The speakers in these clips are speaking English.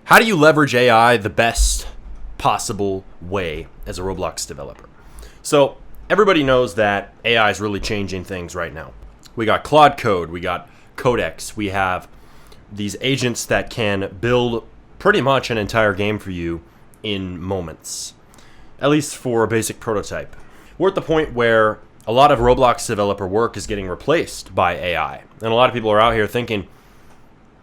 How do you leverage AI the best possible way as a Roblox developer? So everybody knows that AI is really changing things right now. We got Claude Code, we got Codex, we have these agents that can build pretty much an entire game for you in moments, at least for a basic prototype. We're at the point where a lot of Roblox developer work is getting replaced by AI. And a lot of people are out here thinking,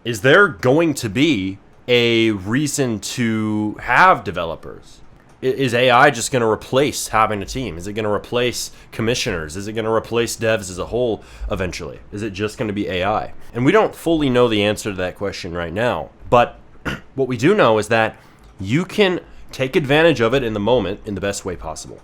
is there going to be a reason to have developers? Is AI just going to replace having a team? Is it going to replace commissioners? Is it going to replace devs as a whole eventually? Is it just going to be AI? And we don't fully know the answer to that question right now. But what we do know is that you can take advantage of it in the moment in the best way possible.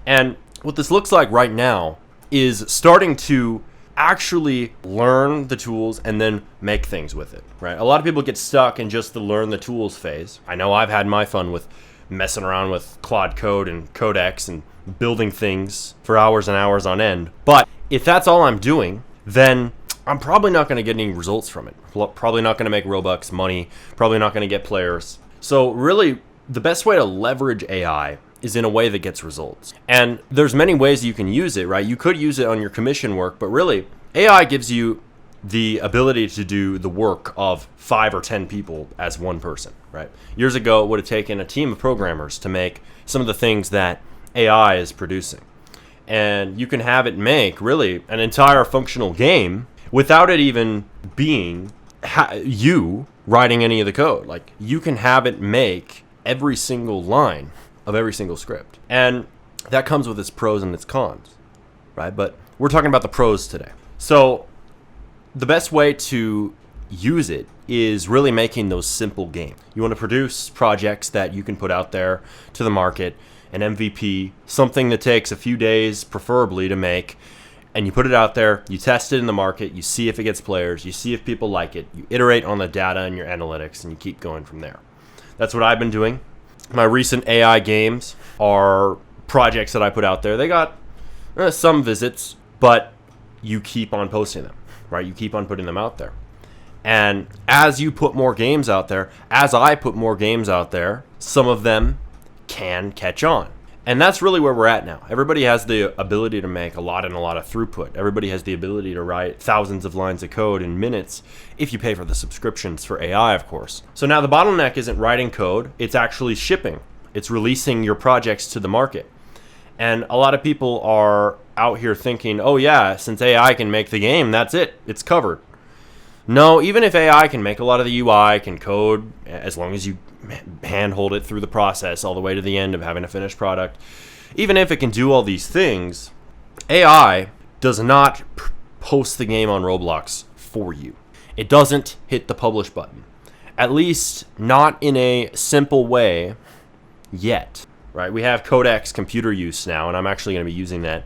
And what this looks like right now is starting to actually learn the tools and then make things with it, right? A lot of people get stuck in just the learn the tools phase. I know I've had my fun with messing around with Claude Code and Codex and building things for hours and hours on end. But if that's all I'm doing, then I'm probably not going to get any results from it. Probably not going to make Robux money, probably not going to get players. So really, the best way to leverage AI is in a way that gets results. And there's many ways you can use it, right? You could use it on your commission work, but really, AI gives you the ability to do the work of 5 or 10 people as one person, right? Years ago, it would have taken a team of programmers to make some of the things that AI is producing. And you can have it make really an entire functional game without it even being you writing any of the code. Like, you can have it make every single line of every single script. And that comes with its pros and its cons, right? But we're talking about the pros today. So the best way to use it is really making those simple games. You want to produce projects that you can put out there to the market, an MVP, something that takes a few days preferably to make, and you put it out there, you test it in the market, you see if it gets players, you see if people like it, you iterate on the data and your analytics, and you keep going from there. That's what I've been doing. My recent AI games are projects that I put out there. They got some visits, but you keep on posting them, right? You keep on putting them out there. And as you put more games out there, as I put more games out there, some of them can catch on. And that's really where we're at now. Everybody has the ability to make a lot and a lot of throughput. Everybody has the ability to write thousands of lines of code in minutes if you pay for the subscriptions for AI, of course. So now the bottleneck isn't writing code, it's actually shipping. It's releasing your projects to the market. And a lot of people are out here thinking, oh yeah, since AI can make the game, that's it, it's covered. No, even if AI can make a lot of the UI, can code, as long as you handhold it through the process all the way to the end of having a finished product, even if it can do all these things, AI does not post the game on Roblox for you. It doesn't hit the publish button, at least not in a simple way yet, right? We have Codex computer use now, and I'm actually going to be using that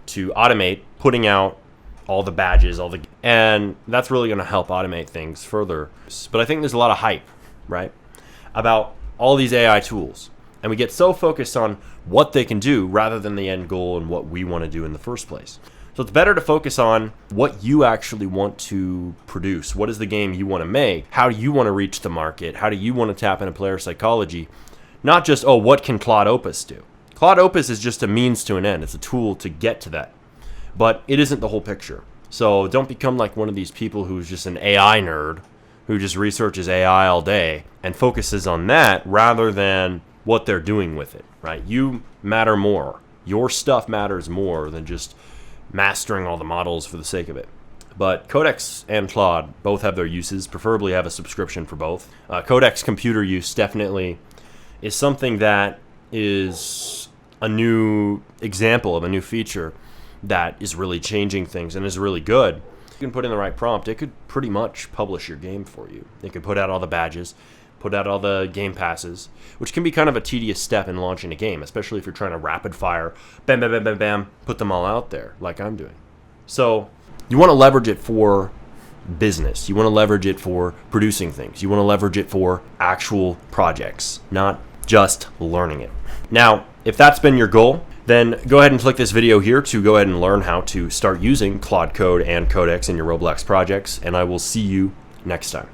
to automate putting out all the badges, and that's really going to help automate things further. But I think there's a lot of hype, right, about all these AI tools, and we get so focused on what they can do rather than the end goal and what we want to do in the first place. So it's better to focus on what you actually want to produce. What is the game you want to make? How do you want to reach the market? How do you want to tap into player psychology? Not just, oh, what can Claude Opus do? Claude Opus is just a means to an end. It's a tool to get to that. But it isn't the whole picture. So don't become like one of these people who's just an AI nerd who just researches AI all day and focuses on that rather than what they're doing with it, right? You matter more. Your stuff matters more than just mastering all the models for the sake of it. But Codex and Claude both have their uses, preferably have a subscription for both. Codex computer use definitely is something that is a new example of a new feature that is really changing things and is really good. You can put in the right prompt, it could pretty much publish your game for you. It could put out all the badges, put out all the game passes, which can be kind of a tedious step in launching a game, especially if you're trying to rapid fire, bam, bam, bam, bam, bam, put them all out there like I'm doing. So you want to leverage it for business. You want to leverage it for producing things. You want to leverage it for actual projects, not just learning it. Now, if that's been your goal, then go ahead and click this video here to go ahead and learn how to start using Claude Code and Codex in your Roblox projects, and I will see you next time.